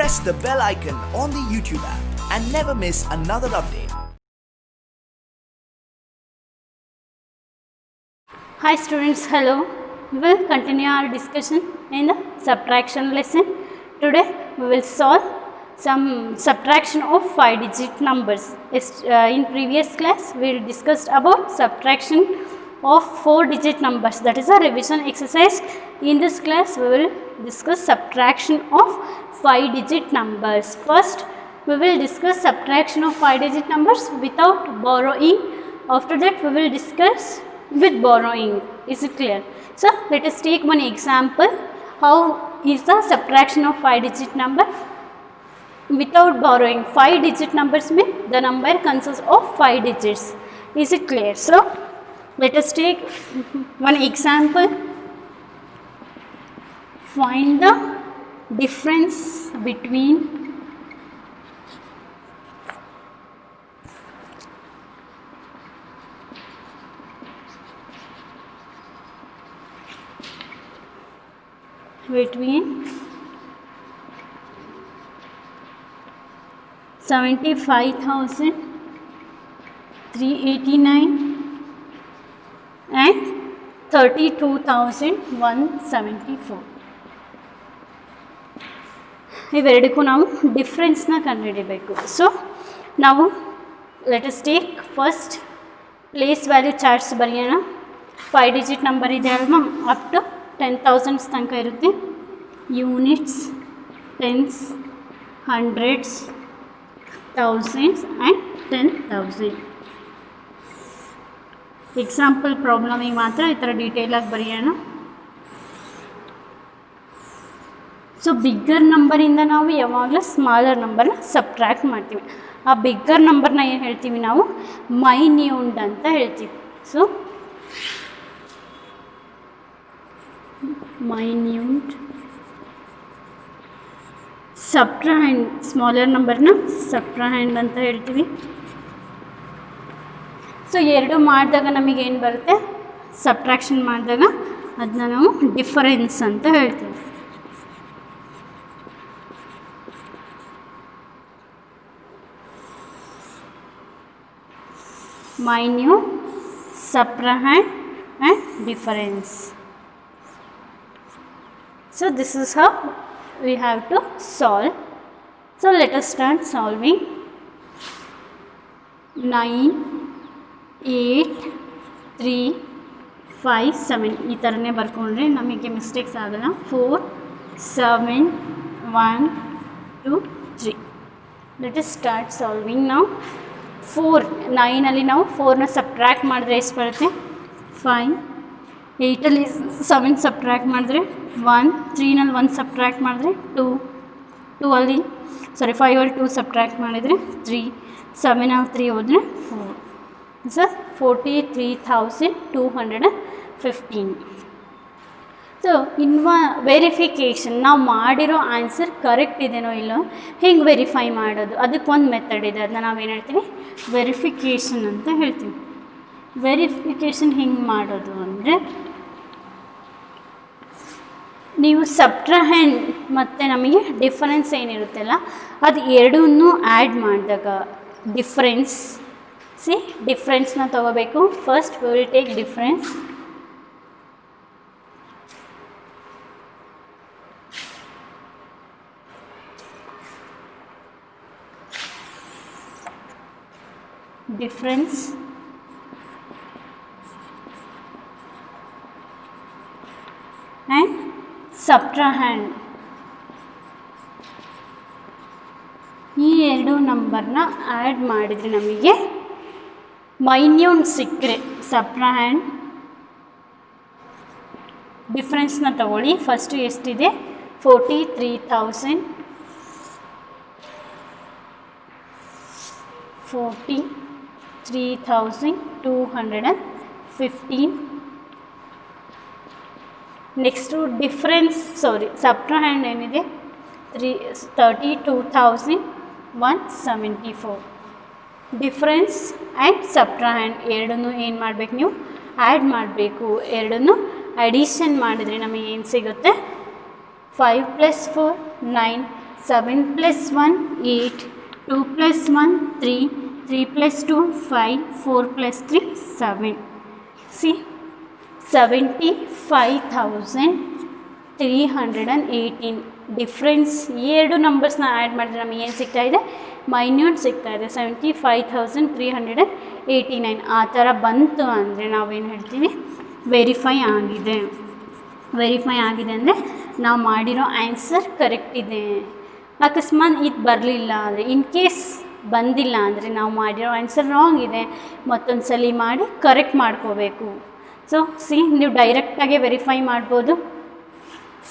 press the bell icon on the YouTube app and never miss another update. Hi students, hello. We will continue our discussion in the subtraction lesson. Today we will solve some subtraction of 5-digit numbers. In previous class we discussed about subtraction of 4-digit numbers. That is a revision exercise. In this class we will discuss subtraction of 5-digit numbers. First we will discuss subtraction of 5-digit numbers without borrowing. After that we will discuss with borrowing. Is it clear? So let us take one example. How is the subtraction of 5-digit number without borrowing? 5-digit numbers mean the number consists of 5 digits. Is it clear? So let us take one example. Find the difference between between 75,389 and 32,174. ಇವೆರಡಕ್ಕೂ ನಾವು ಡಿಫ್ರೆನ್ಸ್ನ ಕಂಡುಹಿಡಿಯಬೇಕು. So ನಾವು let us take first place value charts ಬರೆಯೋಣ. 5-digit number ಇದೆ ಅಲ್ವಾ, up to 10,000 ತನಕ ಇರುತ್ತೆ. Units, tens, hundreds, thousands and 10,000. Example ಪ್ರಾಬ್ಲಮಿಗೆ ಮಾತ್ರ ಈ ಥರ ಡೀಟೇಲಾಗಿ ಬರೆಯೋಣ. ಸೊ ಬಿಗ್ಗರ್ ನಂಬರಿಂದ ನಾವು ಯಾವಾಗಲೂ ಸ್ಮಾಲರ್ ನಂಬರ್ನ ಸಬ್ಟ್ರ್ಯಾಕ್ಟ್ ಮಾಡ್ತೀವಿ. ಆ ಬಿಗ್ಗರ್ ನಂಬರ್ನ ಏನು ಹೇಳ್ತೀವಿ ನಾವು? ಮೈನ್ಯೂಟ್ ಅಂತ ಹೇಳ್ತೀವಿ. So minute. ಸಬ್ಟ್ರಾಹ್ಯಾಂಡ್ ಸ್ಮಾಲರ್ ನಂಬರ್ನ ಸಬ್ಟ್ರಾಹ್ಯಾಂಡ್ ಅಂತ ಹೇಳ್ತೀವಿ. ಸೊ ಎರಡು ಮಾಡಿದಾಗ ನಮಗೇನು ಬರುತ್ತೆ? ಸಬ್ಟ್ರಾಕ್ಷನ್ ಮಾಡಿದಾಗ ಅದನ್ನ ನಾವು ಡಿಫರೆನ್ಸ್ ಅಂತ ಹೇಳ್ತೀವಿ. Minute, subtrahend and difference. So this is how we have to solve. So let us start solving. 9, 8, 3, 5, 7 ಈ ಥರನೇ ಬರ್ಕೊಂಡ್ರೆ ನಮಗೆ ಮಿಸ್ಟೇಕ್ಸ್ ಆಗಲ್ಲ. 4, 7, 1, 2, 3. Let us start solving now. 4, 9ಅಲ್ಲಿ ನಾವು 4ನ ಸಬ್ಟ್ರ್ಯಾಕ್ಟ್ ಮಾಡಿದ್ರೆ ಎಷ್ಟು ಬರುತ್ತೆ? 5. 8ಅಲ್ಲಿ 7 ಸಬ್ಟ್ರ್ಯಾಕ್ಟ್ ಮಾಡಿದ್ರೆ 1. 3ನಲ್ಲಿ 1 ಸಬ್ಟ್ರ್ಯಾಕ್ಟ್ ಮಾಡಿದ್ರೆ 2. 5ಅಲ್ಲಿ 2 ಸಬ್ಟ್ರ್ಯಾಕ್ಟ್ ಮಾಡಿದರೆ 3. 7ಅಲ್ಲಿ 3 ಹೋದರೆ 4. ಸರ್ 43,215. ಸೊ ಇನ್ನು ವೆರಿಫಿಕೇಷನ್, ನಾವು ಮಾಡಿರೋ ಆನ್ಸರ್ ಕರೆಕ್ಟ್ ಇದೆಯೋ ಇಲ್ಲೋ ಹೆಂಗೆ ವೆರಿಫೈ ಮಾಡೋದು? ಅದಕ್ಕೆ ಒಂದು ಮೆಥಡ್ ಇದೆ. ಅದನ್ನ ನಾವೇನು ಹೇಳ್ತೀವಿ? ವೆರಿಫಿಕೇಷನ್ ಅಂತ ಹೇಳ್ತೀವಿ. ವೆರಿಫಿಕೇಷನ್ ಹೆಂಗೆ ಮಾಡೋದು ಅಂದರೆ, ನೀವು ಸಬ್ಟ್ರಾಹ್ಯಾಂಡ್ ಮತ್ತು ನಮಗೆ ಡಿಫರೆನ್ಸ್ ಏನಿರುತ್ತಲ್ಲ ಅದು ಎರಡನ್ನೂ ಆ್ಯಡ್ ಮಾಡಿದಾಗ ಡಿಫ್ರೆನ್ಸ್ನ ತೊಗೋಬೇಕು. First we will take difference. Difference and subtrahend. ಈ ಎರಡು ನಂಬರ್ನ ಆ್ಯಡ್ ಮಾಡಿದರೆ ನಮಗೆ ಮೈನ್ಯೂಟ್ ಸಿಕ್ಕರೆ ಸಬ್ಟ್ರಾಹ್ಯಾಂಡ್. ಡಿಫ್ರೆನ್ಸ್ನ ತಗೊಳ್ಳಿ. ಫಸ್ಟು ಎಷ್ಟಿದೆ? 43,000 43,215. ನೆಕ್ಸ್ಟು ಸಬ್ಟ್ರಾಹ್ಯಾಂಡ್ ಏನಿದೆ? 32,174. ಡಿಫ್ರೆನ್ಸ್ ಆ್ಯಂಡ್ ಸಬ್ಟ್ರಾಹ್ಯಾಂಡ್ ಎರಡನ್ನೂ ಏನು ಮಾಡಬೇಕು? ನೀವು ಆ್ಯಡ್ ಮಾಡಬೇಕು. ಎರಡನ್ನೂ ಅಡಿಷನ್ ಮಾಡಿದರೆ ನಮಗೆ ಏನು ಸಿಗುತ್ತೆ? 5 + 4 9, 7 plus 1 8, 2 plus 1 3, 3 plus 2 5, 4 plus 3 7. See, 75,318 difference ಈ ಎರಡು ನಂಬರ್ಸ್ನ ಆ್ಯಡ್ ಮಾಡಿದ್ರೆ ನಮಗೆ ಏನು ಸಿಗ್ತಾ ಇದೆ, ಮೈನ್ಯೂಟ್ ಸಿಗ್ತಾ ಇದೆ 75,389. ಆ ಥರ ಬಂತು ಅಂದರೆ ನಾವೇನು ಹೇಳ್ತೀವಿ, ವೆರಿಫೈ ಆಗಿದೆ. ವೆರಿಫೈ ಆಗಿದೆ ಅಂದರೆ ನಾವು ಮಾಡಿರೋ ಆನ್ಸರ್ ಕರೆಕ್ಟ್ ಇದೆ. ಅಕಸ್ಮಾತ್ ಇದು ಬರಲಿಲ್ಲ ಅಂದರೆ, ಇನ್ ಕೇಸ್ ಬಂದಿಲ್ಲ ಅಂದರೆ ನಾವು ಮಾಡಿರೋ ಆನ್ಸರ್ ರಾಂಗ್ ಇದೆ, ಮತ್ತೊಂದು ಸಲ ಮಾಡಿ ಕರೆಕ್ಟ್ ಮಾಡ್ಕೋಬೇಕು. ಸೊ ನೀವು ಡೈರೆಕ್ಟಾಗೆ ವೆರಿಫೈ ಮಾಡ್ಬೋದು.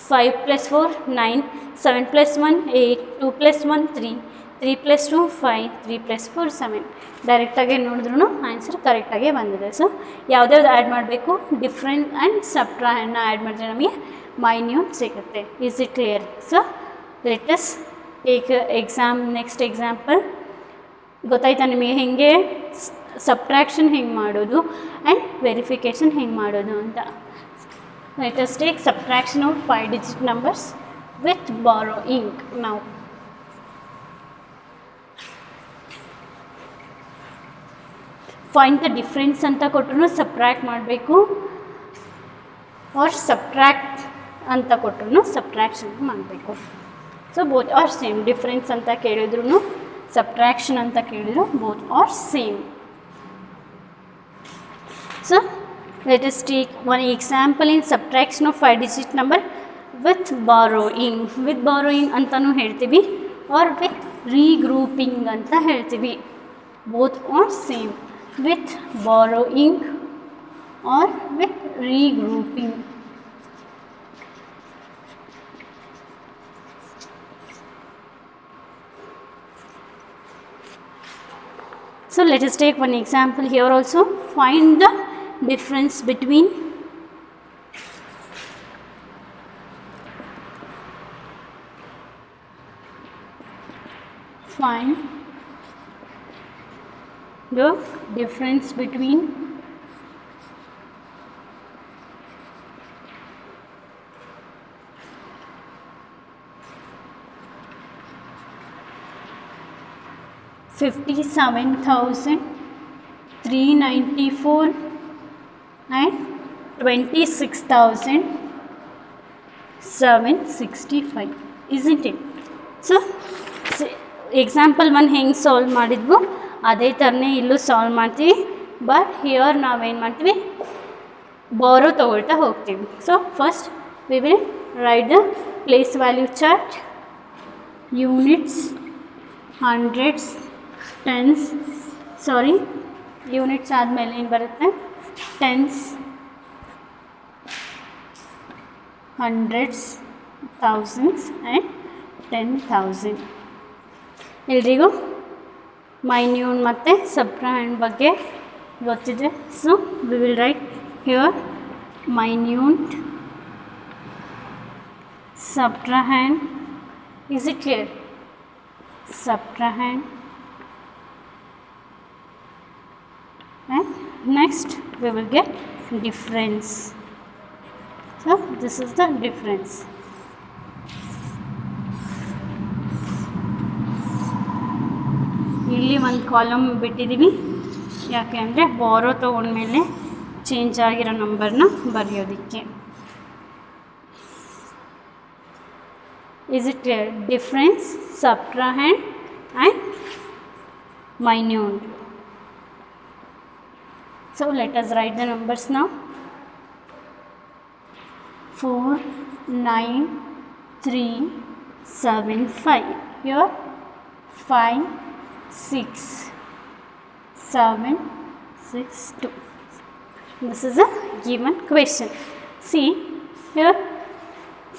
5 plus 4 9, 7 plus 1 8, 2 plus 1 3, 3 plus 2 5, 3 plus 4 7. ಡೈರೆಕ್ಟಾಗಿ ನೋಡಿದ್ರೂ ಆನ್ಸರ್ ಕರೆಕ್ಟಾಗೇ ಬಂದಿದೆ. ಸೊ ಯಾವುದ್ಯಾವ್ದು ಆ್ಯಡ್ ಮಾಡಬೇಕು, ಡಿಫ್ರೆನ್ಸ್ ಆ್ಯಂಡ್ ಸಬ್ಟ್ರಾಹ್ಯಾಂಡ್ನ ಆ್ಯಡ್ ಮಾಡಿದ್ರೆ ನಮಗೆ ಮೈನ್ಯೂಟ್ ಸಿಗುತ್ತೆ. Is it clear? So let us take next example. ಗೊತ್ತಾಯ್ತಾ ನಿಮಗೆ ಹೇಗೆ ಸಬ್ಟ್ರಾಕ್ಷನ್ ಹೆಂಗೆ ಮಾಡೋದು ಆ್ಯಂಡ್ ವೆರಿಫಿಕೇಷನ್ ಹೆಂಗೆ ಮಾಡೋದು ಅಂತ. Let us take subtraction of 5-digit numbers with borrowing now. Find the difference ಅಂತ ಕೊಟ್ಟರು ಸಬ್ಟ್ರಾಕ್ಟ್ ಮಾಡಬೇಕು, or subtract ಅಂತ ಕೊಟ್ಟರು ಸಬ್ಟ್ರಾಕ್ಷನ್ ಮಾಡಬೇಕು. So both are same. Difference ಅಂತ ಕೇಳಿದ್ರು, ಸಬ್ಟ್ರಾಕ್ಷನ್ ಅಂತ ಕೇಳಿದ್ರು, both are same. So let us take one example in subtraction of 5-digit number with borrowing. with borrowing ಅಂತಲೂ ಹೇಳ್ತೀವಿ, or with regrouping ಅಂತ ಹೇಳ್ತೀವಿ. both are same. with borrowing or with regrouping. So let us take one example here also. Find the difference between find the difference between 57,394 and 26,765, isn't it? So example 1 ಹೆಂಗೆ solve ಮಾಡಿದ್ವು ಅದೇ ಥರನೇ ಇಲ್ಲೂ solve ಮಾಡ್ತೀವಿ. But here ನಾವೇನು ಮಾಡ್ತೀವಿ, ಬಾರೋ ತೊಗೊಳ್ತಾ ಹೋಗ್ತೀವಿ. So first we will right the place value chart. Units, hundreds, tense, units ಆದಮೇಲೆ ಏನು ಬರುತ್ತೆ, ಟೆನ್ಸ್, ಹಂಡ್ರೆಡ್ಸ್, ಥೌಸಂಡ್ಸ್ ಆ್ಯಂಡ್ 10,000. ಎಲ್ರಿಗೂ ಮೈನ್ಯೂಟ್ ಮತ್ತು ಸಬ್ಟ್ರಾಹ್ಯಾಂಡ್ ಬಗ್ಗೆ ಗೊತ್ತಿದೆ. So we will write here minuend, subtrahend. Is it clear? Subtrahend. And next we will get difference. So this is the difference. ಇಲ್ಲಿ ಒಂದು column ಬಿಟ್ಟಿದ್ದೀವಿ, ಯಾಕೆ ಅಂದರೆ ಬಾರೋ ತೊಗೊಂಡ್ಮೇಲೆ ಚೇಂಜ್ ಆಗಿರೋ ನಂಬರ್ನ ಬರೆಯೋದಕ್ಕೆ. Is it clear? Difference, subtrahend and minuend. So let us write the numbers now. 4 9 3 7 5. Here 5 6 7 6 2. This is a given question. See here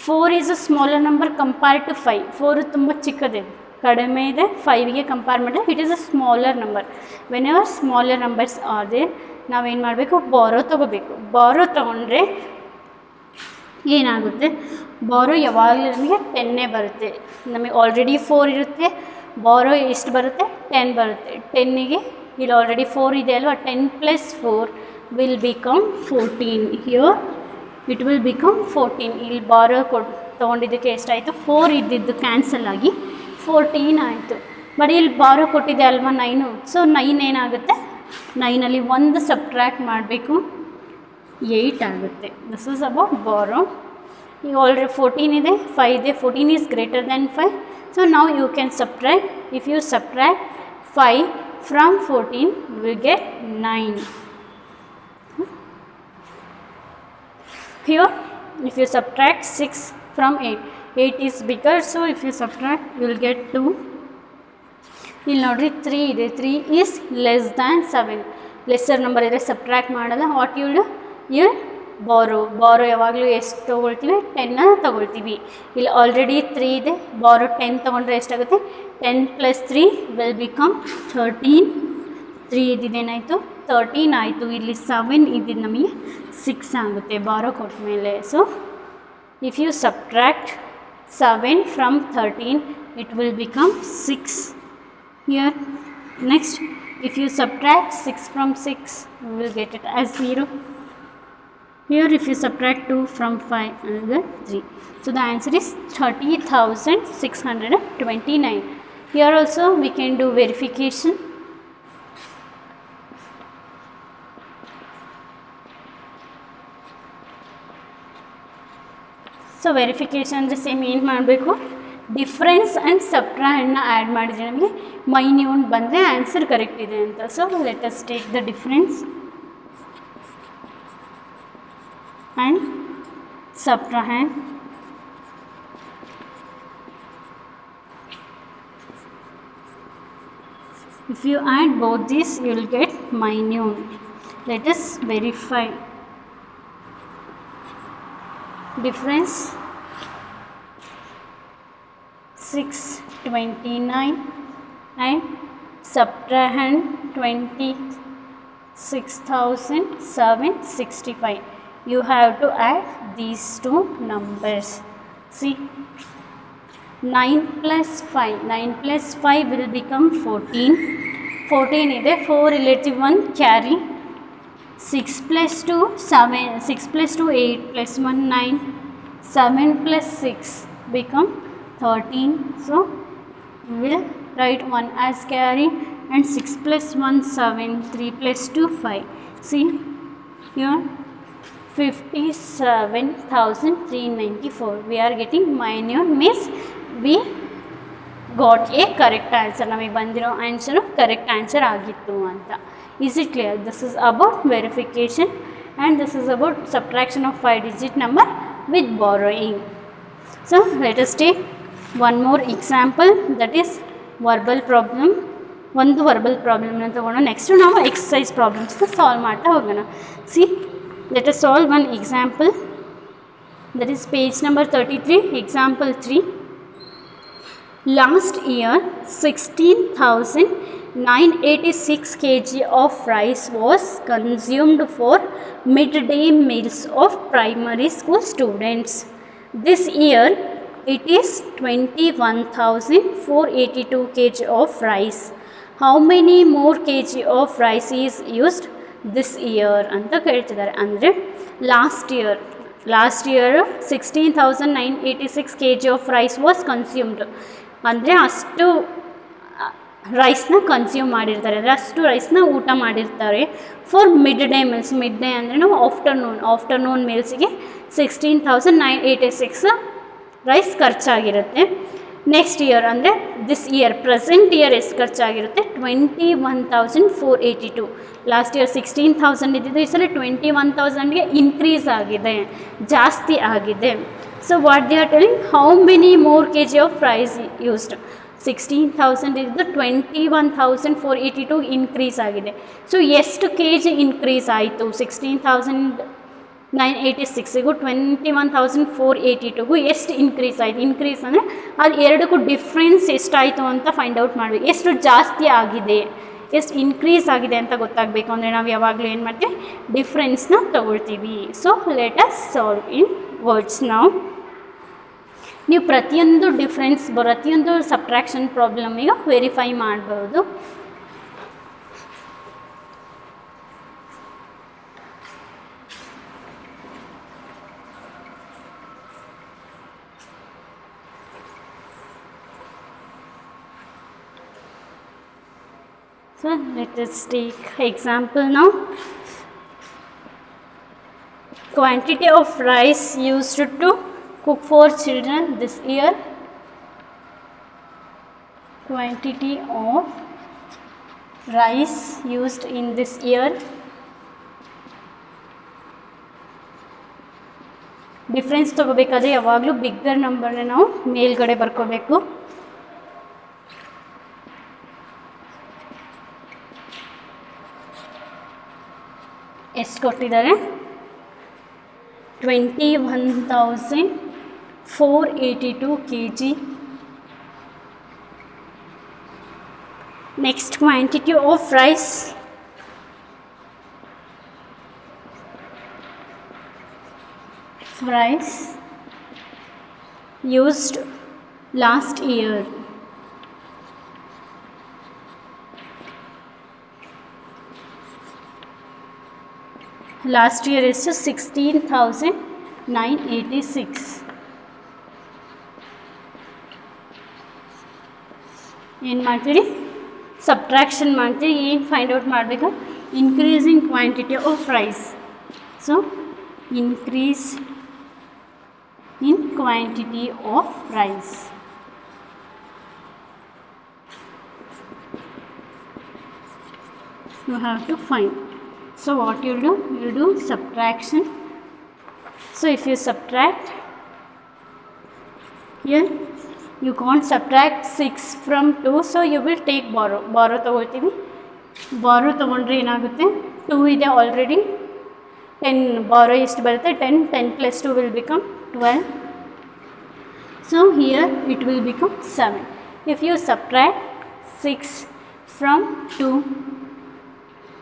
4 is a smaller number compared to 5. 4 ತುಂಬ ಚಿಕ್ಕದಿದೆ, ಕಡಿಮೆ ಇದೆ. 5ಗೆ ಕಂಪೇರ್ ಮಾಡಿದ್ರೆ it is a smaller number. Whenever smaller numbers are there, ನಾವೇನು ಮಾಡಬೇಕು, ಬಾರೋ ತೊಗೋಬೇಕು. ಬಾರೋ ತೊಗೊಂಡ್ರೆ ಏನಾಗುತ್ತೆ, ಬಾರೋ ಯಾವಾಗಲೂ ನಮಗೆ 10 ಬರುತ್ತೆ. ನಮಗೆ ಆಲ್ರೆಡಿ 4 ಇರುತ್ತೆ, ಬಾರೋ ಎಷ್ಟು ಬರುತ್ತೆ, 10 ಬರುತ್ತೆ. 10ಗೆ ಇಲ್ಲಿ ಆಲ್ರೆಡಿ 4 ಇದೆ ಅಲ್ವಾ, 10 + 4 will become 14. Here it will become 14. ಇಲ್ಲಿ ಬಾರೋ ತೊಗೊಂಡಿದ್ದಕ್ಕೆ ಎಷ್ಟಾಯಿತು 4 ಇದ್ದಿದ್ದು ಕ್ಯಾನ್ಸಲ್ ಆಗಿ 14 ಆಯಿತು. ಬಟ್ ಇಲ್ಲಿ ಬಾರೋ ಕೊಟ್ಟಿದೆ ಅಲ್ವಾ 9, ಸೊ 9 ಏನಾಗುತ್ತೆ 9ಅಲ್ಲಿ 1 ಸಬ್ಟ್ರ್ಯಾಕ್ಟ್ ಮಾಡಬೇಕು 8 ಆಗುತ್ತೆ. ದಿಸ್ ಇಸ್ ಅಬೌಟ್ ಬಾರೋ. ಈಗ ಆಲ್ರೆಡಿ 14 ಇದೆ, 5 ಇದೆ, 14 ಈಸ್ ಗ್ರೇಟರ್ ದ್ಯಾನ್ 5. ಸೊ ನಾವು you can subtract. If you subtract 5 from 14 you will get 9. Here if you subtract 6 from 8, 8 is bigger, so if you subtract you will get 2. ಇಲ್ಲಿ ನೋಡ್ರಿ 3 ಇದೆ, 3 is less than 7. Lesser number ಇದ್ದರೆ subtract ಮಾಡಲ್ಲ. What you do, you ಬಾರೋ ಯಾವಾಗಲೂ ಎಷ್ಟು ತೊಗೊಳ್ತೀವಿ 10 ತೊಗೊಳ್ತೀವಿ. ಇಲ್ಲಿ ಆಲ್ರೆಡಿ 3 ಇದೆ, ಬಾರೋ 10 ತೊಗೊಂಡ್ರೆ ಎಷ್ಟಾಗುತ್ತೆ 10 + 3 will become 13. 3 ಇದ್ದಿದ್ದೇನಾಯಿತು 13 ಆಯಿತು. ಇಲ್ಲಿ 7 ಇದ್ದಿದ್ದು ನಮಗೆ 6 ಆಗುತ್ತೆ ಬಾರೋ ಕೊಟ್ಟ ಮೇಲೆ. So if you subtract 7 from 13 it will become 6 here. Next, if you subtract 6 from 6 you will get it as 0. Here if you subtract 2 from 5 you will get 3. So the answer is 30,629. Here also we can do verification. So verification ಅಂದರೆ same ಏನು ಮಾಡಬೇಕು, difference and ಸಬ್ಟ್ರಾಕ್ಟ್ನ add ಮಾಡಿದರೆ ನಮಗೆ minute ಬಂದರೆ answer correct ಇದೆ ಅಂತ. So let us take the difference and subtract. If you add both these you will get minute. Let us verify. Difference 629 and subtract 26,765. You have to add these two numbers. See, 9 plus 5, 9 plus 5 will become 14. 14 ಇದೆ, 4 relative 1 carry. 6 plus 2 7, 6 plus 2 8 plus 1 9, 7 plus 6 become 13. So we will write 1 as carry and 6 plus 1 7, 3 plus 2 5. See here 57,394. We are getting minute means we got a correct answer. ನಮಗೆ ಬಂದಿರೋ answer correct answer ಆಗಿತ್ತು ಅಂತ. Is it clear? This is about verification and this is about subtraction of 5-digit number with borrowing. So let us take one more example, that is verbal problem. ಒಂದು verbal ಪ್ರಾಬ್ಲಮ್ನ ತಗೊಂಡು next ನಾವು exercise ಪ್ರಾಬ್ಲಮ್ಸ್ನ solve ಮಾಡ್ತಾ ಹೋಗೋಣ. C, let us solve one example, that is page number 33, example 3. Last year 16,986 kg of rice was consumed for midday meals of primary school students. This year it is 21,482 kg of rice. How many more kg of rice is used this year ಅಂತ ಕೇಳ್ತಿದ್ದಾರೆ. ಅಂದರೆ last year 16,986 kg of rice was consumed. ಅಂದರೆ ಅಷ್ಟು ರೈಸ್ನ consume ಮಾಡಿರ್ತಾರೆ, ಅಂದರೆ ಅಷ್ಟು ರೈಸ್ನ ಊಟ ಮಾಡಿರ್ತಾರೆ for mid day meals. Mid day ಅಂದರೆ ನಾವು ಆಫ್ಟರ್ನೂನ್ ಮೀಲ್ಸಿಗೆ 16,986 ರೈಸ್ ಖರ್ಚಾಗಿರುತ್ತೆ. ನೆಕ್ಸ್ಟ್ ಇಯರ್ ಅಂದರೆ ದಿಸ್ ಇಯರ್ ಪ್ರೆಸೆಂಟ್ ಇಯರ್ ಎಷ್ಟು ಖರ್ಚಾಗಿರುತ್ತೆ 21,482. ಲಾಸ್ಟ್ ಇಯರ್ 16,000 ಇದ್ದಿದ್ದು ಈ ಸಲ 21,000ಗೆ ಇನ್ಕ್ರೀಸ್ ಆಗಿದೆ, ಜಾಸ್ತಿ ಆಗಿದೆ. So what they are telling, how many more K G of rice used. 16,000 ಇದ್ದು 21,482 ಇನ್ಕ್ರೀಸ್ ಆಗಿದೆ. ಸೊ ಎಷ್ಟು ಕೆ ಜಿ ಇನ್ಕ್ರೀಸ್ ಆಯಿತು 16,986ಗೂ 21,482ಗೂ ಎಷ್ಟು ಇನ್ಕ್ರೀಸ್ ಆಯಿತು? ಇನ್ಕ್ರೀಸ್ ಅಂದರೆ ಅದು ಎರಡಕ್ಕೂ ಡಿಫ್ರೆನ್ಸ್ ಎಷ್ಟಾಯಿತು ಅಂತ ಫೈಂಡ್ ಔಟ್ ಮಾಡಬೇಕು. ಎಷ್ಟು ಜಾಸ್ತಿ ಆಗಿದೆ, ಎಷ್ಟು ಇನ್ಕ್ರೀಸ್ ಆಗಿದೆ ಅಂತ ಗೊತ್ತಾಗಬೇಕು ಅಂದರೆ ನಾವು ಯಾವಾಗಲೂ ಏನು ಮಾಡ್ತೀವಿ, ಡಿಫ್ರೆನ್ಸ್ನ ತಗೊಳ್ತೀವಿ. So let us solve in words ನಾವು. ನೀವು ಪ್ರತಿಯೊಂದು ಪ್ರತಿಯೊಂದು ಸಬ್ಟ್ರಾಕ್ಷನ್ ಪ್ರಾಬ್ಲಮಿಗೆ ವೆರಿಫೈ ಮಾಡ್ಬೋದು. So let us take example now. Quantity of rice used to cook for children this year. Quantity of rice used in this year. Difference ತಗೋಬೇಕಾದ್ರೆ ಯಾವಾಗಲೂ bigger ನಂಬರ್ನ ನಾವು ಮೇಲ್ಗಡೆ ಬರ್ಕೋಬೇಕು. ಎಷ್ಟು ಕೊಟ್ಟಿದ್ದಾರೆ? 21,482 kg. Next, quantity of rice. Rice used last year. Last year is 16,986. ಏನು ಮಾಡ್ತೀರಿ? Subtraction ಮಾಡ್ತೀರಿ. ಏನು ಫೈಂಡ್ ಔಟ್ ಮಾಡಬೇಕು? Increasing quantity of rice. So increase in quantity of rice. You have to find. So what you do? You do subtraction. So if you subtract here, you can't subtract 6 from 2, so you will take borrow. Borrow ತಗೊಳ್ತೀವಿ. Borrow ತಗೊಂಡ್ರೆ ಏನಾಗುತ್ತೆ? 2 ಇದೆ already. 10 borrow ಎಷ್ಟು ಬರುತ್ತೆ? 10 plus 2 will become 12. So here it will become 7. If you subtract 6 from 2,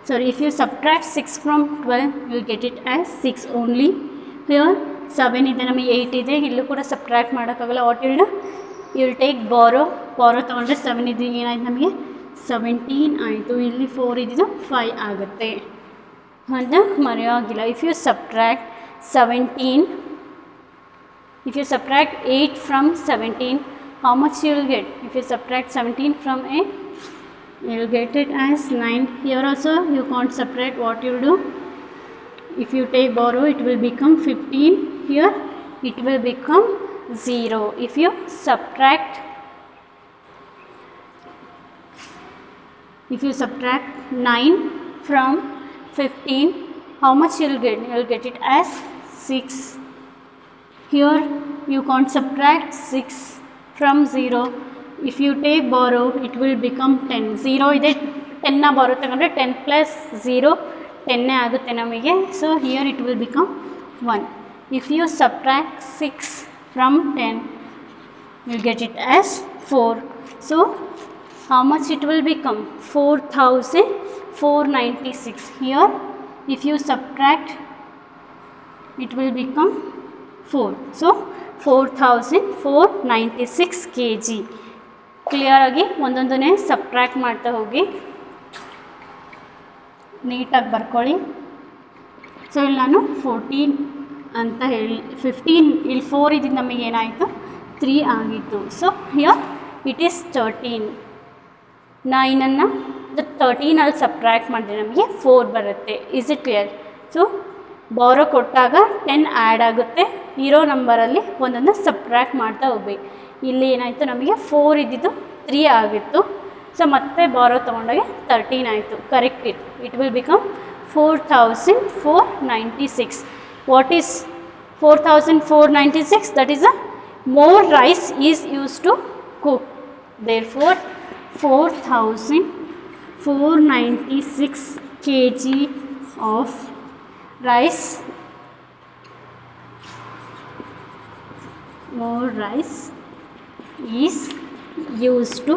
sorry, if you subtract 6 from 12, you will get it as 6 only. Here 7 ಇದೆ, ನಮಗೆ 8 ಇದೆ, ಇಲ್ಲೂ ಕೂಡ ಸಬ್ಟ್ರಾಕ್ಟ್ ಮಾಡೋಕ್ಕಾಗಲ್ಲ. What will do? You will take borrow. Borrow ತೊಗೊಂಡ್ರೆ 7 ಇದೆ, ಏನಾಯ್ತು ನಮಗೆ? 17 ಆಯಿತು. ಇಲ್ಲಿ 4 ಇದ್ದಿದ್ದು 5 ಆಗುತ್ತೆ ಅಂತ ಮರೆಯೋಗಿಲ್ಲ. If you subtract 17, if you subtract 8 from 17, how much you will get? If you subtract 17 from 8, you will get it as 9. Here also you can't subtract. What you will do? If you take borrow, it will become 15. Here it will become 0. If you subtract 9 from 15, how much you will get? You will get it as 6. Here you can't subtract 6 from 0. If you take borrow, it will become 10. 0 ಇದೆ, 10 ನ borrow ತಗೊಂಡ್ರೆ 10 plus 0 10 ಆಗುತ್ತೆ ನಮಗೆ. So here it will become 1. If you subtract 6 from 10, you will get it as 4. So how much it will become? 4,496. Here if you subtract, it will become 4. So 4,496 kg. Clear ಆಗಿ ಒಂದೊಂದನ್ನೇ subtract ಮಾಡ್ತಾ ಹೋಗಿ, ನೀಟಾಗಿ ಬರ್ಕೊಳ್ಳಿ. So ಇಲ್ಲಿ ನಾನು 14 ಅಂತ ಹೇಳಿ 15, ಇಲ್ಲಿ 4 ಇದ್ದಿದ್ದು ನಮಗೆ ಏನಾಯಿತು? 3 ಆಗಿತ್ತು. So here it is 13. 9ಅನ್ನು 13 ಅಲ್ಲಿ ಸಬ್ಟ್ರಾಕ್ಟ್ ಮಾಡಿದ್ರೆ ನಮಗೆ 4 ಬರುತ್ತೆ. Is it clear? ಸೊ ಬಾರೋ ಕೊಟ್ಟಾಗ 10 ಆ್ಯಡ್ ಆಗುತ್ತೆ. ಇರೋ ನಂಬರಲ್ಲಿ ಒಂದನ್ನು ಸಬ್ಟ್ರಾಕ್ಟ್ ಮಾಡ್ತಾ ಹೋಗ್ಬೇಕು. ಇಲ್ಲಿ ಏನಾಯಿತು? ನಮಗೆ 4 ಇದ್ದಿದ್ದು 3 ಆಗಿತ್ತು. ಸೊ ಮತ್ತೆ ಬಾರೋ ತೊಗೊಂಡಾಗ 13 ಆಯಿತು. Correct it will become 4,496. What is 4,496? That is a more rice is used to cook. Therefore 4,496 kg of rice, more rice is used to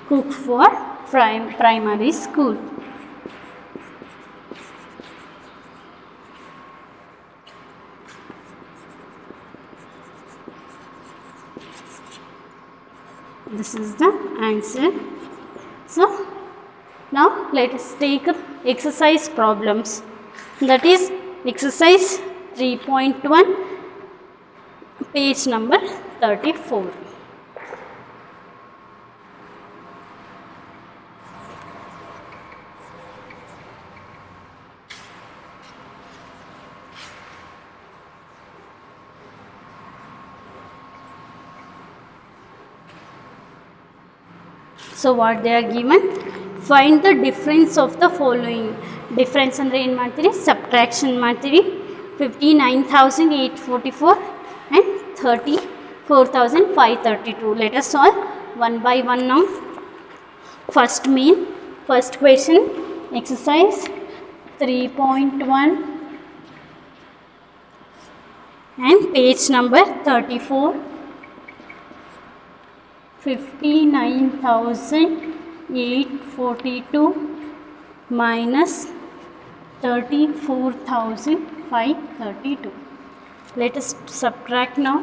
cook for primary school. This is the answer. So now let us take up exercise problems. That is exercise 3.1, page number 34. So what they are given, find the difference of the following. Difference ಅಂದರೆ ಏನು ಮಾಡ್ತೀರಿ, subtraction ಮಾಡ್ತೀರಿ. 59,844 and 34,532. Let us solve one by one now. First question, exercise 3.1 and page number 34. 59,842 minus 34,532. Let us subtract now.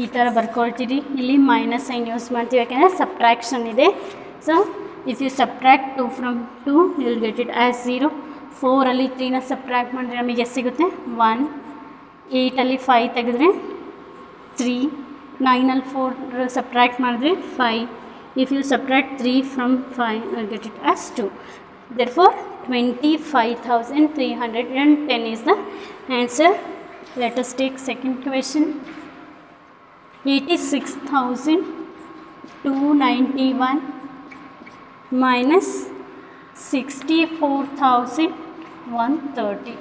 ಈ ಥರ ಬರ್ಕೊಳ್ತೀರಿ. ಇಲ್ಲಿ minus sine use ಮಾಡ್ತೀವಿ, ಯಾಕೆಂದರೆ subtraction ಇದೆ. So if you subtract 2 from 2 you will get it as 0. 4ಅಲ್ಲಿ 3ನ subtract ಮಾಡಿದ್ರೆ ನಮಗೆ ಎಷ್ಟು ಸಿಗುತ್ತೆ, 1. 8ಅಲ್ಲಿ 5 ತೆಗೆದ್ರೆ 3. 9ಅಲ್ಲಿ 4 ಸಬ್ಟ್ರಾಕ್ಟ್ ಮಾಡಿದ್ರೆ 5. If you subtract 3 from 5 you will get it as 2. Therefore 25,310 is the answer. Let us take second question. 86,291 minus 64,130.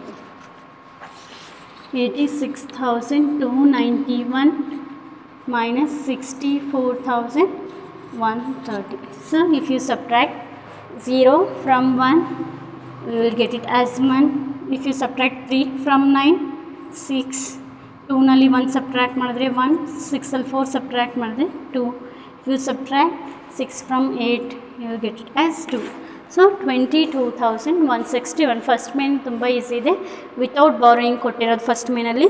86,291 minus 64,130. So if you subtract 0 from 1, we will get it as 1. If you subtract 3 from 9, 6. 2ನಲ್ಲಿ 1 subtract ಮಾಡಿದ್ರೆ 1. 6ಅಲ್ಲಿ 4 subtract ಮಾಡಿದ್ರೆ 2. If you subtract 6 from 8, you will get it as 2. So 22,161. First main ತುಂಬ easy ಇದೆ, without borrowing ಕೊಟ್ಟಿರೋದು first ಮೇನಲ್ಲಿ.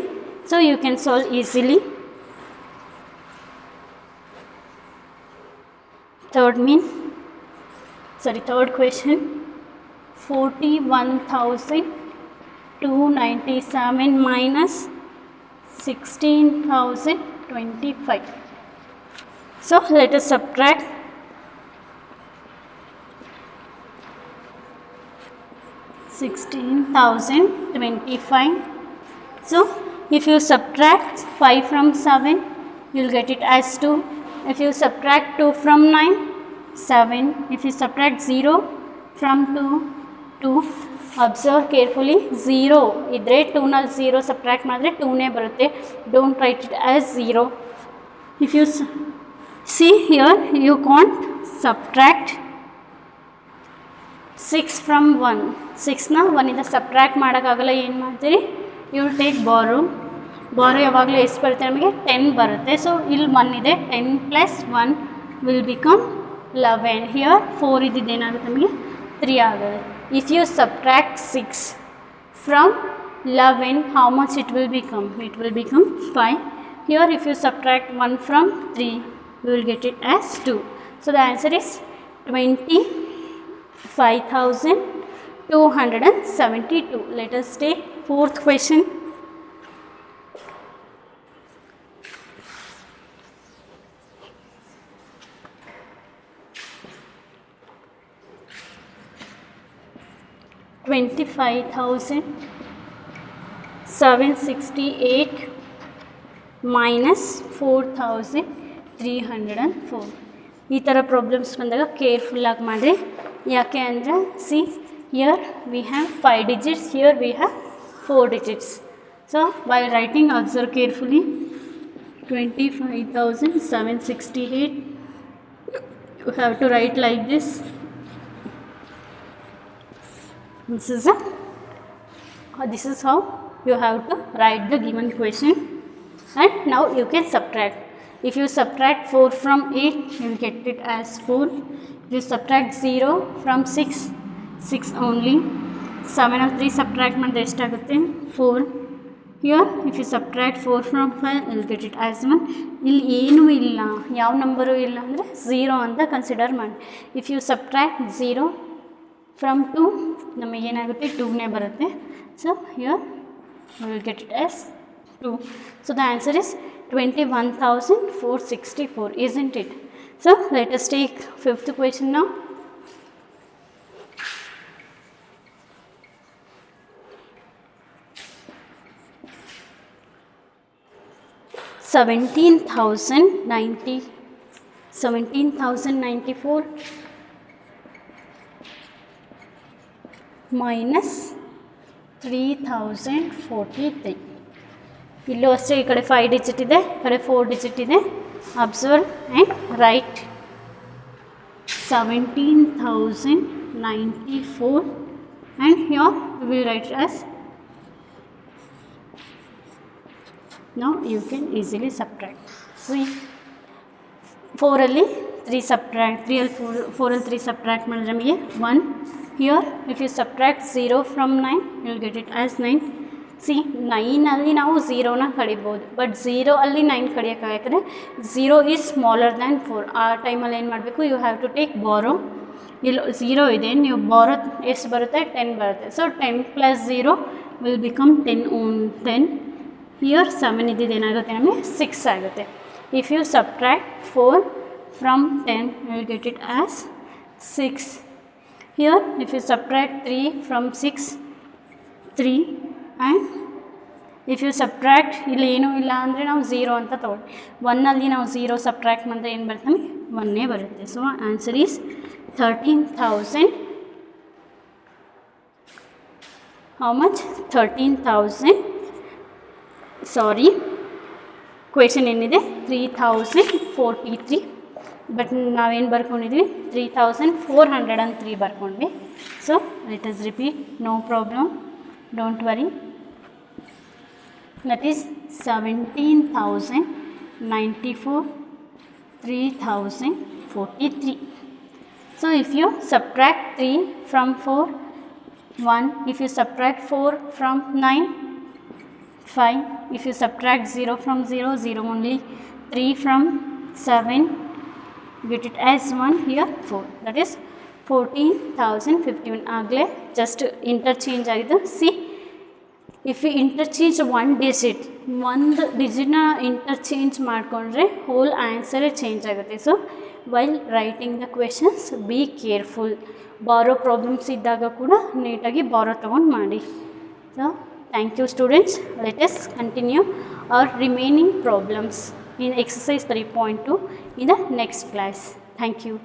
So you can solve easily. Third question. 41,297 minus 16,025. So let us subtract. $16,025. So if you subtract 5 from 7, you will get it as 2. If you subtract 2 from 9, 7. If you subtract 0 from 2, 2. Observe carefully. 0 ಇದ್ದರೆ 2ನಲ್ಲಿ 0 subtract ಮಾಡಿದ್ರೆ 2ನೇ ಬರುತ್ತೆ. Don't write it as 0. If you see here, you can't subtract 6 from 1. 6ನ 1ಇಂದ subtract ಮಾಡೋಕ್ಕಾಗಲ್ಲ. ಏನು ಮಾಡ್ತೀರಿ, you will take ಬಾರೋ ಯಾವಾಗಲೂ ಎಷ್ಟು ಬರುತ್ತೆ ನಮಗೆ, 10 ಬರುತ್ತೆ. ಸೊ ಇಲ್ಲಿ 1 ಇದೆ, 10 + 1 ವಿಲ್ ಬಿಕಮ್ 11. ಹಿಯರ್ 4 ಇದ್ದಿದ್ದು ಏನಾಗುತ್ತೆ ನಮಗೆ 3 ಆಗುತ್ತೆ. If you subtract 6 from 11, how much it will become? It will become 5. Here if you subtract 1 from 3, you will get it as 2. So the answer is 25,272. Let us take fourth question. $25,768 minus 4,304. ಈ ಥರ problems ಬಂದಾಗ ಕೇರ್ಫುಲ್ಲಾಗಿ ಮಾಡಿರಿ. ಯಾಕೆ ಅಂದರೆ see here we have 5 digits, here we have 4 digits. So while writing, observe carefully. 25,768, you have to write like this. This is how you have to write the given question. And now you can subtract. If you subtract 4 from 8, you will get it as 4. If you subtract 0 from 6, 6 only. 7 of 3 subtract ಮಾಡಿದ್ರೆ ಎಷ್ಟಾಗುತ್ತೆ, 4. Here if you subtract 4 from 5, you will get it as 1. ಇಲ್ಲಿ ಏನೂ ಇಲ್ಲ, ಯಾವ number ಇಲ್ಲ ಅಂದರೆ 0 ಅಂತ consider ಮಾಡಿ. If you subtract 0 from 2, ನಮಗೇನಾಗುತ್ತೆ 2ನೇ ಬರುತ್ತೆ. So here we will get it as 2. So the answer is 21,464, isn't it? So let us take fifth question now. 17,094 minus 3043. ಇಲ್ಲೂ ಅಷ್ಟೇ, ಈ ಕಡೆ 5 ಡಿಜಿಟ್ ಇದೆ, ಈ ಕಡೆ 4 ಡಿಜಿಟ್ ಇದೆ. Observe and right 17,094 and here we will write as. Now you can easily subtract. See, 4 ಅಲ್ಲಿ 3 subtract, 3 ಅಲ್ಲಿ 4 ಅಲ್ಲಿ 3 subtract ಮಾಡಿದ್ರೆ ನಮಗೆ 1. Here if you subtract 0 from 9 you will get it as 9. See, 9 ಅಲ್ಲಿ ನಾವು 0ನ ಕಡಿಬೋದು, ಬಟ್ 0 ಅಲ್ಲಿ 9 ಕಡಿಯೋಕ್ಕಾಗಕ್ಕೆ 0 ಈಸ್ ಸ್ಮಾಲರ್ ದ್ಯಾನ್ 4. ಆ ಟೈಮಲ್ಲಿ ಏನು ಮಾಡಬೇಕು, ಯು ಹ್ಯಾವ್ ಟು ಟೇಕ್ ಬಾರೋ. ಇಲ್ಲಿ 0 ಇದೆ, ನೀವು ಬಾರೋ ಎಷ್ಟು ಬರುತ್ತೆ, 10 ಬರುತ್ತೆ. So 10 + 0 will become 10 on 10. Here 7 ಇದ್ದಿದ್ದು ಏನಾಗುತ್ತೆ, ನಮಗೆ 6 ಆಗುತ್ತೆ. If you subtract 4 from 10 you will get it as 6. Here if you subtract 3 from 6, 3. And if you subtract, ಇಲ್ಲಿ ಏನೂ ಇಲ್ಲ ಅಂದರೆ ನಾವು 0 ಅಂತ ತೊಗೊಳ್ಳಿ. 1 ಅಲ್ಲಿ ನಾವು 0 ಸಬ್ಟ್ರ್ಯಾಕ್ಟ್ ಮಾಡಿದ್ರೆ ಏನು ಬರುತ್ತೆ, ನಮಗೆ 1 ಬರುತ್ತೆ. So answer is 13,000. How much? 13,000. Sorry, question ಏನಿದೆ 3043, ಬಟ್ ನಾವೇನು ಬರ್ಕೊಂಡಿದ್ವಿ, 3403 ಬರ್ಕೊಂಡ್ವಿ. So let us repeat, no problem, don't worry. That is 17,094, 3043. So if you subtract 3 from 4, 1. If you subtract 4 from 9, 5. If you subtract 0 from 0, 0 only. 3 from 7, get it as 1. Here 4. That is 14,051. ಆಗಲೇ just interchange ಆಗಿದೆ. See, if you interchange ಒಂದು ಡಿಜಿಟ್ನ interchange ಮಾಡಿಕೊಂಡ್ರೆ whole ಆನ್ಸರೇ change ಆಗುತ್ತೆ. So while writing the questions be careful. Borrow problems ಇದ್ದಾಗ ಕೂಡ ನೀಟಾಗಿ ಬಾರೋ ತೊಗೊಂಡು ಮಾಡಿ. So thank you students. Let us continue our remaining problems in exercise 3.2 in the next class. Thank you.